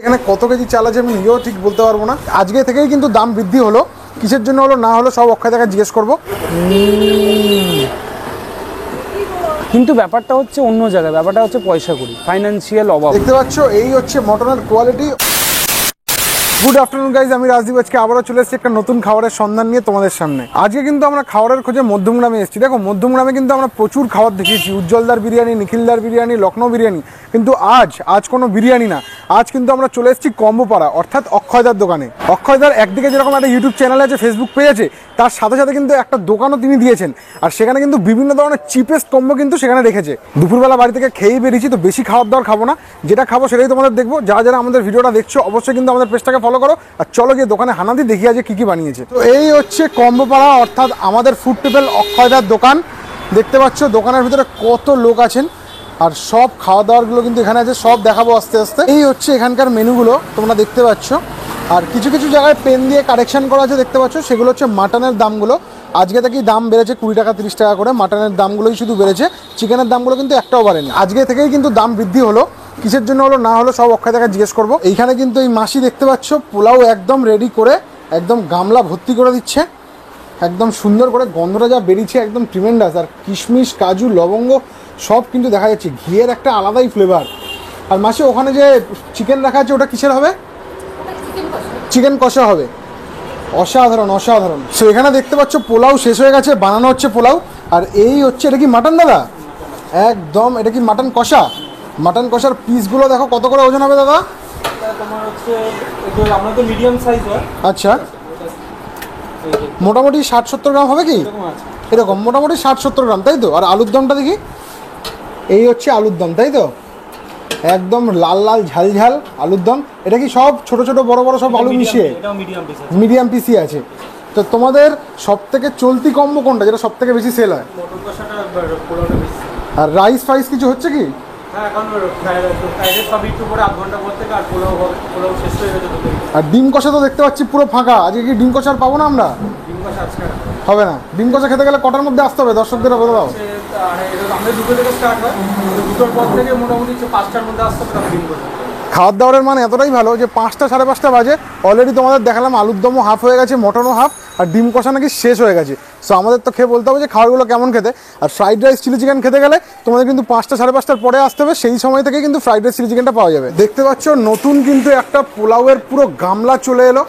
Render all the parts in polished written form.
এখানে কত কেজি চাল আছে আমি নিজেও ঠিক বলতে পারবো না। আজকে থেকেই কিন্তু দাম বৃদ্ধি হলো, কিসের জন্য হলো না হলো সব অক্ষয় দাকে জিজ্ঞেস করবো। কিন্তু ব্যাপারটা হচ্ছে অন্য জায়গায়, ব্যাপারটা হচ্ছে পয়সা করি, ফাইন্যান্সিয়াল অভাব। দেখতে পাচ্ছ এই হচ্ছে মটনের কোয়ালিটি। গুড আফটারনুন গাইজ, আমি রাজদীপ আজকে আবারও চলে এসেছি একটা নতুন খাবারের সন্ধান নিয়ে তোমাদের সামনে। আজকে কিন্তু আমরা খাবারের খোঁজে মধ্যমগ্রামে এসেছি। দেখো মধ্যমগ্রামে কিন্তু আমরা প্রচুর খাবার দেখিয়েছি, উজ্জ্বলদার বিরিয়ানি, নিখিলদার বিরিয়ানি, লখনৌ বিরিয়ানি, কিন্তু আজ কোনো বিরিয়ানি না, আজ কিন্তু আমরা চলে এসেছি কম্বোপাড়া অর্থাৎ অক্ষয়দার দোকানে। অক্ষয়দার একদিকে যেরকম একটা ইউটিউব চ্যানেল আছে, ফেসবুক পেজ আছে, তার সাথে সাথে কিন্তু একটা দোকানও তিনি দিয়েছেন, আর সেখানে কিন্তু বিভিন্ন ধরনের চিপেস্ট কম্বো কিন্তু সেখানে রেখেছে। দুপুরবেলা বাড়ি থেকে খেয়েই বেরিয়েছি, তো বেশি খাবার দাবার খাবো না, যেটা খাবো সেটাই তোমাদের দেখবো। যারা যারা আমাদের ভিডিওটা দেখছো অবশ্যই কিন্তু আমাদের পেজটাকে ফলো করো, আর চলো গিয়ে দোকানে হানা দিয়ে দেখি আজ কি কি বানিয়েছে। তো এই হচ্ছে কম্বোপাড়া অর্থাৎ আমাদের ফুড টেবিল অক্ষয়দার দোকান। দেখতে পাচ্ছ দোকানের ভিতরে কত লোক আছেন, আর সব খাওয়া দাওয়ারগুলো কিন্তু এখানে আছে, সব দেখাবো আস্তে আস্তে। এই হচ্ছে এখানকার মেনুগুলো তোমরা দেখতে পাচ্ছ, আর কিছু কিছু জায়গায় পেন দিয়ে কারেকশন করা আছে দেখতে পাচ্ছ। সেগুলো হচ্ছে মাটনের দামগুলো, আজকে থেকেই দাম বেড়েছে 20 টাকা 30 টাকা করে, মাটনের দামগুলোই শুধু বেড়েছে, চিকেনের দামগুলো কিন্তু একটাও বাড়েনি। আজকে থেকেই কিন্তু দাম বৃদ্ধি হলো, কিসের জন্য হলো না হলো সব অক্ষয় দাকে জিজ্ঞেস করবো। এইখানে কিন্তু এই মাসি দেখতে পাচ্ছ পোলাও একদম রেডি করে একদম গামলা ভর্তি করে দিচ্ছে, একদম সুন্দর করে, গন্ধটা যা বেরিয়েছে একদম ট্রিমেন্ডাস, আর কিশমিশ কাজু লবঙ্গ সব কিন্তু দেখা যাচ্ছে, ঘিয়ের একটা আলাদাই ফ্লেভার। আর মাসি ওখানে যে চিকেন রাখা আছে ওটা কিসের হবে? চিকেন কষা হবে, অসাধারণ অসাধারণ। সো এখানে দেখতে পাচ্ছ পোলাও শেষ হয়ে গেছে, বানানো হচ্ছে পোলাও। আর এই হচ্ছে, এটা কি মাটন দাদা? একদম এটা কি মাটন কষা? মাটন কষার পিসগুলো দেখো কত করে ওজন হবে দাদা? তোমার হচ্ছে আমাদের মিডিয়াম সাইজ হয়। আচ্ছা, মোটামুটি 60-70 গ্রাম হবে কি? এরকম মোটামুটি 60-70 গ্রাম, তাই তো? আর আলুর দমটা দেখি, এই হচ্ছে আলুর দম, তাই তো? একদম লাল লাল ঝাল ঝাল আলুর দম। এটা কি সব ছোট ছোট বড় বড় সব আলু মিশিয়ে? মিডিয়াম পিসি আছে। তো তোমাদের সব থেকে চলতি কম্বো কোনটা, যেটা সব থেকে বেশি সেল হয়? আর রাইস ফাইস কিছু হচ্ছে কি? আর ডিম কষা তো দেখতে পাচ্ছি পুরো ফাঁকা, আজকে কি ডিম কষা আর পাবো না আমরা? হবে না। ডিম কষা খেতে গেলে কটার মধ্যে আসতে হবে দর্শকদের বলে দাও। খাওয়ার দাওয়ারের মান এতটাই ভালো যে 5টা 5:30 বাজে অলরেডি তোমাদের দেখালাম আলুর দমও হাফ হয়ে গেছে, মটনও হাফ, আর ডিম কষা নাকি শেষ হয়ে গেছে। সো আমাদের তো খেয়ে বলতে হবে যে খাবারগুলো কেমন খেতে। আর ফ্রাইড রাইস চিলি চিকেন খেতে গেলে তোমাদের কিন্তু 5টা 5:30 পরে আসতে হবে, সেই সময় থেকে কিন্তু ফ্রাইড রাইস চিলি চিকেনটা পাওয়া যাবে। দেখতে পাচ্ছ নতুন কিন্তু একটা পোলাওয়ের পুরো গামলা চলে এলো,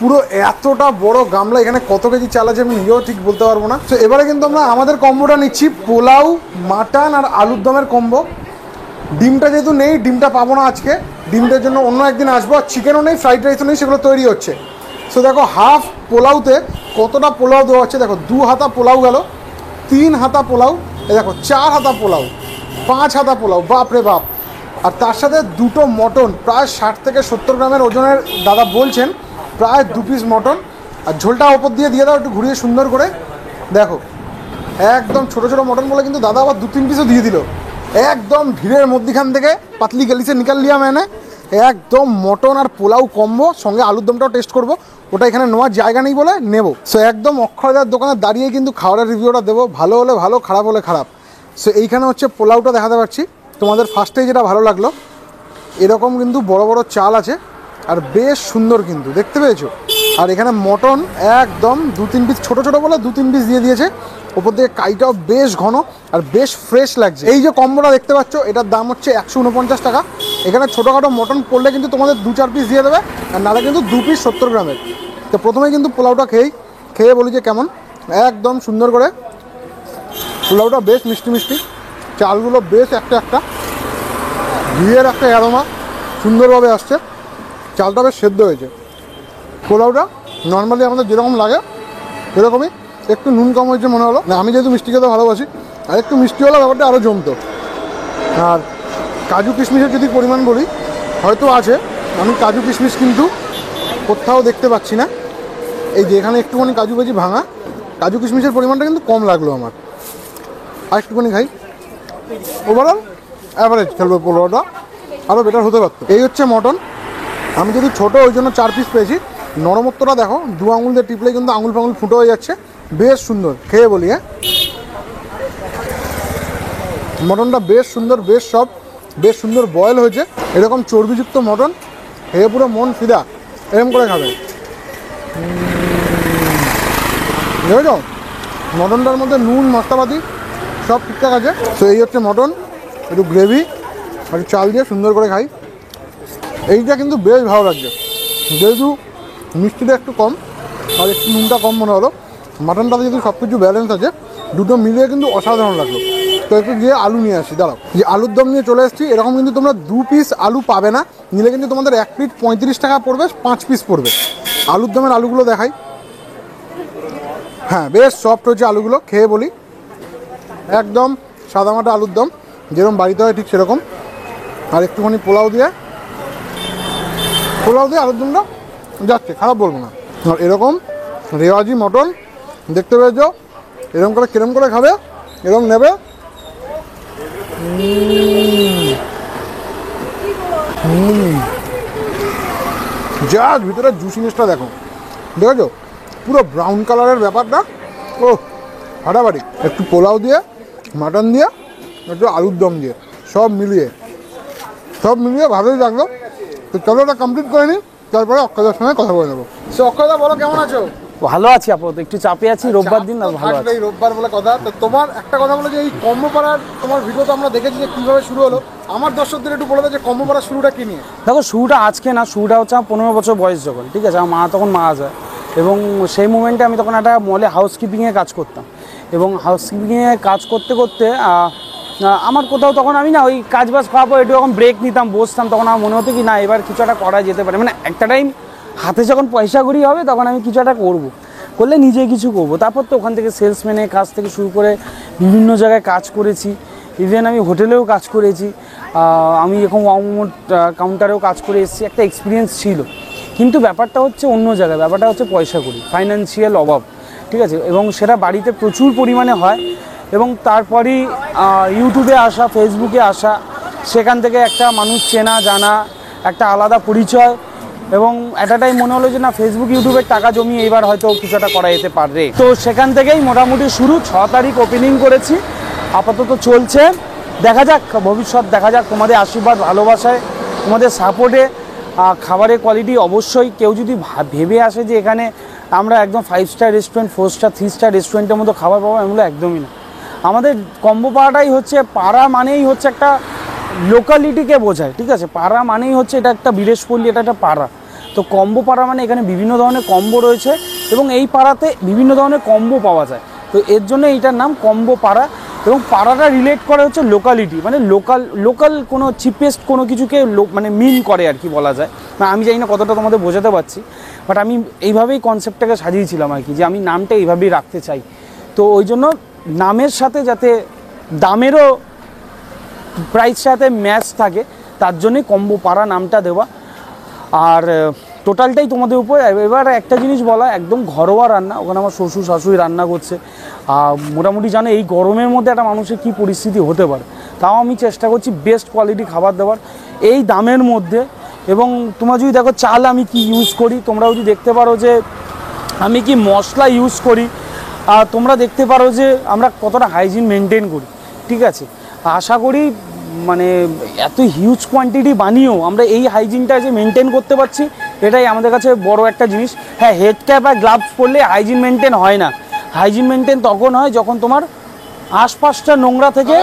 পুরো এতটা বড় গামলা। এখানে কত কেজি চাল আছে আমি নিজেও ঠিক বলতে পারবো না। তো এবারে কিন্তু আমরা আমাদের কম্বোটা নিচ্ছি, পোলাও, মাটন আর আলুর দমের কম্বো। ডিমটা যেহেতু নেই, ডিমটা পাবো না আজকে, ডিমটার জন্য অন্য একদিন আসবো। আর চিকেনও নেই, ফ্রাইড রাইসও নেই, সেগুলো তৈরি হচ্ছে। সো দেখো হাফ পোলাওতে কতটা পোলাও দেওয়া হচ্ছে, দেখো 2 হাতা পোলাও গেল, 3 হাতা পোলাও, দেখো 4 হাতা পোলাও, 5 হাতা পোলাও, বাপ রে বাপ। আর তার সাথে 2টো মটন, প্রায় 60 থেকে 70 গ্রামের ওজনের দাদা বলছেন, প্রায় 2 পিস মটন। আর ঝোলটা ওপর দিয়ে দাও একটু ঘুরিয়ে সুন্দর করে, দেখো একদম ছোটো ছোটো মটন বলে কিন্তু দাদা আবার 2-3 পিসও দিয়ে দিল, একদম ভিড়ের মধ্যখান থেকে পাতলি গালিসে নিকাল লিয়া मैंने। একদম মটন আর পোলাও কম্বো, সঙ্গে আলুর দমটাও টেস্ট করব, ওটা এখানে নেওয়ার জায়গা নেই বলে নেব। সো একদম অক্ষয়দার দোকানে দাঁড়িয়ে কিন্তু খাবারের রিভিউটা দেবো, ভালো হলে ভালো, খারাপ হলে খারাপ। সো এইখানে হচ্ছে পোলাওটা দেখাতে পারছি তোমাদের। ফার্স্টেই যেটা ভালো লাগলো, এরকম কিন্তু বড় বড় চাল আছে, আর বেশ সুন্দর কিন্তু দেখতে পেয়েছো। আর এখানে মটন একদম 2-3 পিস, ছোটো ছোটো বলে 2-3 পিস দিয়ে দিয়েছে, ওপর থেকে কাইটাও বেশ ঘন আর বেশ ফ্রেশ লাগছে। এই যে কম্বোটা দেখতে পাচ্ছ, এটার দাম হচ্ছে 149 টাকা। এখানে ছোটোখাটো মটন করলে কিন্তু তোমাদের 2-4 পিস দিয়ে দেবে, আর নাহলে কিন্তু 2 পিস 70 গ্রামের। তো প্রথমেই কিন্তু পোলাওটা খেয়ে বলি যে কেমন, একদম সুন্দর করে পোলাওটা বেশ মিষ্টি মিষ্টি, চালগুলো বেশ একটা একটা, ঘিয়ের একটা অ্যারোমা সুন্দরভাবে আসছে, চালটা বেশ সেদ্ধ হয়েছে। পোলাওটা নর্মালি আমাদের যেরকম লাগে সেরকমই, একটু নুন কম হয়েছে মনে হলো না, আমি যেহেতু মিষ্টি খেতে ভালোবাসি, আর একটু মিষ্টি হলে ব্যাপারটা আরও জমতো। আর কাজু কিশমিশের যদি পরিমাণ বলি, হয়তো আছে, আমি কাজু কিশমিশ কিন্তু কোথাও দেখতে পাচ্ছি না। এই যে এখানে একটুখানি কাজু বাজি ভাঙা, কাজু কিশমিশের পরিমাণটা কিন্তু কম লাগলো আমার। আর একটুখানি খাই, ওভারঅল অ্যাভারেজ খেলবো, পোলাওটা আরও বেটার হতে পারতো। এই হচ্ছে মটন, আমি যদি ছোটো ওই জন্য 4 পিস পেয়েছি। নরমত্বটা দেখো, 2 আঙুল দিয়ে টিপলে কিন্তু আঙুল ফাঙুল ফুটো হয়ে যাচ্ছে, বেশ সুন্দর। খেয়ে বলি, হ্যাঁ মটনটা বেশ সুন্দর, বেশ সব, বেশ সুন্দর বয়েল হয়েছে। এরকম চর্বিযুক্ত মটন খেয়ে পুরো মন ফিদা এরকম করে খাবে। দেখেছ মটনটার মধ্যে নুন মশলাপাতি সব ঠিকঠাক আছে। তো এই হচ্ছে মটন, একটু গ্রেভি আর একটু চাল দিয়ে সুন্দর করে খাই। এইটা কিন্তু বেশ ভালো লাগছে, যেহেতু মিষ্টিটা একটু কম আর একটু নুনটা কম মনে হলো। মাটনটাতে যেহেতু সব কিছু ব্যালেন্স আছে, দুটো মিলিয়ে কিন্তু অসাধারণ লাগলো। তো একটু গিয়ে আলু নিয়ে আসি, দাঁড়াও। যে আলুর দম নিয়ে চলে এসেছি, এরকম কিন্তু তোমরা 2 পিস আলু পাবে না, নিলে কিন্তু তোমাদের 1 পিস 35 টাকা পড়বে, 5 পিস পড়বে। আলুর দমের আলুগুলো দেখাই। হ্যাঁ বেশ সফট হয়েছে আলুগুলো, খেয়ে বলি একদম সাদামাটা আলুর দম যেরকম বাড়িতে হয় ঠিক সেরকম। আর একটুখানি পোলাও দিয়ে আলুর দমটা যাচ্ছে, খারাপ বলবো না। আর এরকম রেওয়াজি মটন দেখতে পেয়েছ, এরকম করে কিরম করে খাবে, এরকম নেবে। জাস্ট ভিতরে জুসিনেসটা দেখো, দেখেছো পুরো ব্রাউন কালারের ব্যাপারটা। ও ফাটাফাটি। একটু পোলাও দিয়ে, মাটন দিয়ে, একটু আলুর দম দিয়ে, সব মিলিয়ে ভালোই লাগলো। তো চলো এটা কমপ্লিট করে নিই, তারপরে অক্ষয়দার সঙ্গে কথা বলে নেবো। সো অক্ষয়দা বলো কেমন আছো? ভালো আছি আপাতত, একটু চাপে আছি, রোববার দিন না ভালো আছি। রোববার বলে কথা। তো তোমার একটা কথা বলো যে এই কম্বোপাড়ার তোমার ভিডিও তো আমরা দেখেছি যে কীভাবে শুরু হলো, আমার দর্শকদের একটু বলে দাও যে কম্বোপাড়ার শুরুটা কী নিয়ে? দেখো শুরুটা আজকে না, শুরুটা হচ্ছে আমার 15 বছর বয়স যখন, ঠিক আছে, আমার মা তখন মারা যায় এবং সেই মুমেন্টে আমি তখন একটা মলে হাউসকিপিংয়ে কাজ করতাম এবং হাউসকিপিংয়ে কাজ করতে করতে আমার কোথাও তখন আমি না ওই কাজ বাজ খাওয়ার পর একটু যখন ব্রেক নিতাম, বসতাম, তখন আমার মনে হতো কি না এবার কিছু একটা করা যেতে পারে, মানে একটা টাইম হাতে যখন পয়সা করি হবে তখন আমি কিছু একটা করবো, করলে নিজে কিছু করবো। তারপর তো ওখান থেকে সেলসম্যানের কাজ থেকে শুরু করে বিভিন্ন জায়গায় কাজ করেছি, ইভেন আমি হোটেলেও কাজ করেছি, আমি এরকম কাউন্টারেও কাজ করে এসেছি, একটা এক্সপিরিয়েন্স ছিল। কিন্তু ব্যাপারটা হচ্ছে অন্য জায়গায়, ব্যাপারটা হচ্ছে পয়সা করি, ফাইন্যান্সিয়াল অভাব, ঠিক আছে, এবং সেটা বাড়িতে প্রচুর পরিমাণে হয়। এবং তারপরই ইউটিউবে আসা, ফেসবুকে আসা, সেখান থেকে একটা মানুষ চেনা জানা, একটা আলাদা পরিচয়, এবং একটা টাইম মনে হলো যে না ফেসবুক ইউটিউবের টাকা জমিয়ে এবার হয়তো কিছু একটা করা যেতে পারে। তো সেখান থেকেই মোটামুটি শুরু, 6 তারিখ ওপেনিং করেছি, আপাতত চলছে, দেখা যাক ভবিষ্যৎ, দেখা যাক তোমাদের আশীর্বাদ ভালোবাসায়, তোমাদের সাপোর্টে। খাবারের কোয়ালিটি অবশ্যই কেউ যদি ভেবে আসে যে এখানে আমরা একদম 5 স্টার রেস্টুরেন্ট, 4 স্টার 3 স্টার রেস্টুরেন্টের মতো খাবার পাবো, এগুলো একদমই না। আমাদের কম্বো পাড়াটাই হচ্ছে, পাড়া মানেই হচ্ছে একটা লোকালিটিকে বোঝায়, ঠিক আছে, পাড়া মানেই হচ্ছে এটা একটা বিদেশপল্লী, এটা একটা পাড়া। তো কম্বো পাড়া মানে এখানে বিভিন্ন ধরনের কম্বো রয়েছে এবং এই পাড়াতে বিভিন্ন ধরনের কম্বো পাওয়া যায়, তো এর জন্য এইটার নাম কম্বো পাড়া। এবং পাড়াটা রিলেট করে হচ্ছে লোকালিটি, মানে লোকাল কোনো চিপেস্ট কোনো কিছুকে মানে মিন করে আর কি বলা যায়। না আমি জানি না কতটা তোমাদের বোঝাতে পারছি, বাট আমি এইভাবেই কনসেপ্টটাকে সাজিয়েছিলাম আর কি, যে আমি নামটা এইভাবেই রাখতে চাই। তো ওই জন্য নামের সাথে যাতে দামেরও প্রাইসের সাথে ম্যাচ থাকে, তার জন্যই কম্বো পাড়া নামটা দেওয়া। আর টোটালটাই তোমাদের উপর। এবার একটা জিনিস বলা, একদম ঘরোয়া রান্না, ওখানে আমার শ্বশুর শাশুড়ি রান্না করছে। মোটামুটি জানো এই গরমের মধ্যে একটা মানুষের কী পরিস্থিতি হতে পারে, তাও আমি চেষ্টা করছি বেস্ট কোয়ালিটি খাবার দেওয়ার এই দামের মধ্যে। এবং তোমরা যদি দেখো চাল আমি কি ইউজ করি, তোমরাও যদি দেখতে পারো যে আমি কি মশলা ইউজ করি, তোমরা দেখতে পারো যে আমরা কতটা হাইজিন মেনটেন করি, ঠিক আছে। আশা করি মানে এত হিউজ কোয়ান্টিটি বানিয়েও আমরা এই হাইজিনটা যে মেনটেন করতে পারছি, এটাই আমাদের কাছে বড় একটা জিনিস। হ্যাঁ, হেড ক্যাপ আর গ্লাভস পরলে হাইজিন মেনটেন হয় না, হাইজিন মেনটেন তখন হয় যখন তোমার আশপাশটা নোংরা থেকে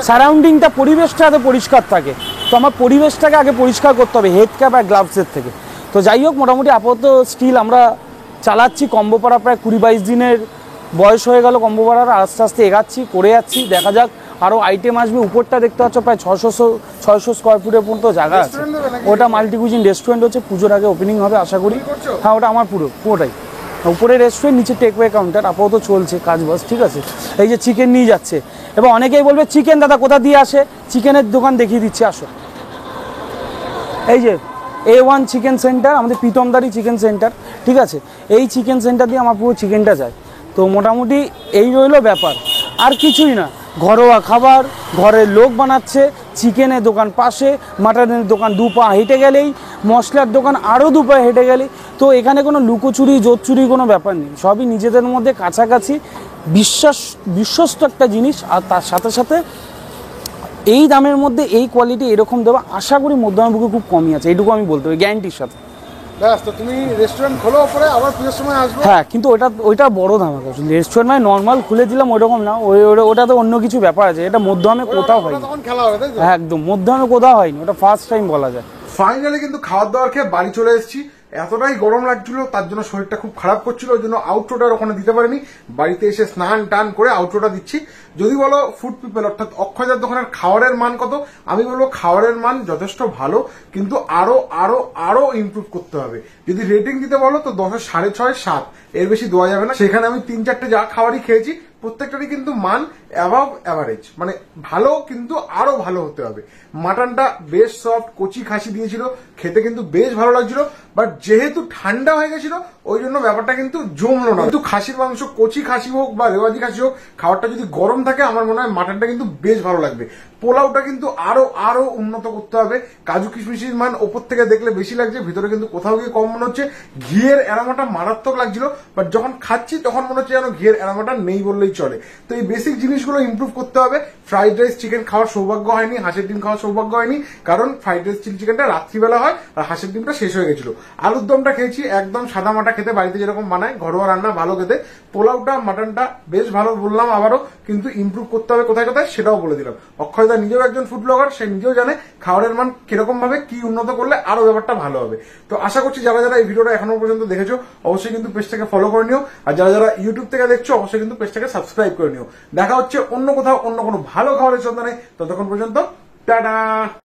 সারাউন্ডিংটা, পরিবেশটা এত পরিষ্কার থাকে। তো আমার পরিবেশটাকে আগে পরিষ্কার করতে হবে হেড ক্যাপ আর গ্লাভসের থেকে। তো যাই হোক, মোটামুটি আপাতত স্টিল আমরা চালাচ্ছি। কম্বো পাড়া প্রায় 20-22 দিনের বয়স হয়ে গেল কম্বো পাড়ার, আস্তে আস্তে এগাচ্ছি, করে যাচ্ছি, দেখা যাক আরও আইটেম আসবে। উপরটা দেখতে পাচ্ছ প্রায় 600 স্কোয়ার ফুটের পর্যন্ত জায়গা আছে, ওটা মাল্টি কুজিন রেস্টুরেন্ট হচ্ছে, পুজোর আগে ওপেনিং হবে আশা করি। হ্যাঁ, ওটা আমার পুরোটাই উপরে রেস্টুরেন্ট, নিচে টেকওয়ে কাউন্টার, আপাতত চলছে কাজ বাস, ঠিক আছে। এই যে চিকেন নিয়ে যাচ্ছে, এবং অনেকেই বলবে চিকেন দাদা কোথা দিয়ে আসে, চিকেনের দোকান দেখিয়ে দিচ্ছি, আসো। এই যে A1 চিকেন সেন্টার, আমাদের প্রীতমদারি চিকেন সেন্টার, ঠিক আছে, এই চিকেন সেন্টার দিয়ে আমার পুরো চিকেনটা যায়। তো মোটামুটি এই রইলো ব্যাপার, আর কিছুই না। ঘরোয়া খাবার, ঘরের লোক বানাচ্ছে, চিকেনের দোকান পাশে, মাটনের দোকান 2 পা হেঁটে গেলেই, মশলার দোকান আরও 2 পা হেঁটে গেলেই। তো এখানে কোনো লুকোচুরি জোচ্চুরি কোনো ব্যাপার নেই, সবই নিজেদের মধ্যে কাছাকাছি বিশ্বস্ত একটা জিনিস। আর তার সাথে সাথে এই দামের মধ্যে এই কোয়ালিটি এরকম দেবো আশা করি মধ্যমা বুকে খুব কমই আছে, এইটুকু আমি বলতে পারি গ্যারান্টির সাথে। ব্যাস, তো তুমি রেস্টুরেন্ট খোলো পরে আবার পুজোর সময় আসবে। হ্যাঁ, কিন্তু ওইটা বড় ধামাকা, রেস্টুরেন্ট মানে নর্মাল খুলে দিলাম ওইরকম না, ওটা তো অন্য কিছু ব্যাপার আছে, এটা মধ্যমে কোথাও হয়নি। তখন খেলা হবে তাই তো? হ্যাঁ একদম, মধ্যমে কোথাও হয়নি, ওটা ফার্স্ট টাইম বলা যায়। ফাইনালি কিন্তু খাওয়ার দাওয়ার খেয়ে বাড়ি চলে এসেছি। এতটাই গরম লাগছিল, তার জন্য শরীরটা খুব খারাপ করছিল, ওই জন্য আউটরোটার ওখানে দিতে পারিনি। বাড়িতে এসে স্নান টান করে আউটরোটা দিচ্ছি। যদি বলো ফুড পিপল অর্থাৎ অক্ষয়দার দোকানের খাবারের মান কত, আমি বলবো খাবারের মান যথেষ্ট ভালো, কিন্তু আরো আরো আরো ইমপ্রুভ করতে হবে। যদি রেটিং দিতে বলো তো 10-এর 6.5 7, এর বেশি দেওয়া যাবে না। সেখানে আমি 3-4টে যা খাবারই খেয়েছি প্রত্যেকটারই কিন্তু মান অ্যাভাব অ্যাভারেজ, মানে ভালো, কিন্তু আরো ভালো হতে হবে। মাটনটা বেশ সফট, কচি খাসি দিয়েছিল, খেতে কিন্তু বেশ ভালো লাগছিল। বাট যেহেতু ঠান্ডা হয়ে গেছিল ওই জন্য ব্যাপারটা কিন্তু জমলো না। কিন্তু খাসির মাংস, কচি খাসি হোক বা রেওয়াজি খাসি হোক, খাবারটা যদি গরম থাকে আমার মনে হয় মাটনটা কিন্তু বেশ ভালো লাগবে। পোলাওটা কিন্তু আরো আরো উন্নত করতে হবে। কাজু কিশমিশের মান ওপর থেকে দেখলে বেশি লাগছে, ভিতরে কিন্তু কোথাও গিয়ে কম মনে হচ্ছে। ঘিয়ের অ্যারোমাটা মারাত্মক লাগছিল, বাট যখন খাচ্ছি তখন মনে হচ্ছে যেন ঘিয়ের অ্যারোমাটা নেই বললেই চলে। তো এই বেসিক জিনিসগুলো ইমপ্রুভ করতে হবে। ফ্রাইড রাইস চিকেন খাওয়ার সৌভাগ্য হয়নি, হাঁসের ডিম খাওয়ার সৌভাগ্য হয়নি, কারণ ফ্রাইড রাইস চিলি চিকেনটা রাত্রিবেলা হয় আর হাঁসের ডিমটা শেষ হয়ে গেছিল। আলুর দমটা খেয়েছি একদম সাদা মাটা খেতে, বাড়িতে যেরকম বানায় ঘরোয়া রান্না, ভালো খেতে। পোলাওটা মাটনটা বেশ ভালো বললাম আবারও, কিন্তু ইমপ্রুভ করতে হবে কোথায় কোথায় সেটাও বলে দিলাম। অক্ষয়দা নিজেও একজন ফুড ব্লগার, সে নিজেও জানে খাবারের মান কিরকম ভাবে কি উন্নত করলে আরো ব্যাপারটা ভালো হবে। তো আশা করছি যারা যারা এই ভিডিওটা এখনো পর্যন্ত দেখেছো অবশ্যই কিন্তু পেজটাকে ফলো করে নিও, আর যারা যারা ইউটিউব থেকে দেখছো অবশ্যই কিন্তু পেজটাকে সাবস্ক্রাইব করে নিও। দেখা হচ্ছে অন্য কোথাও অন্য কোনো ভালো খাবারের সন্ধানে, ততক্ষণ পর্যন্ত টাটা।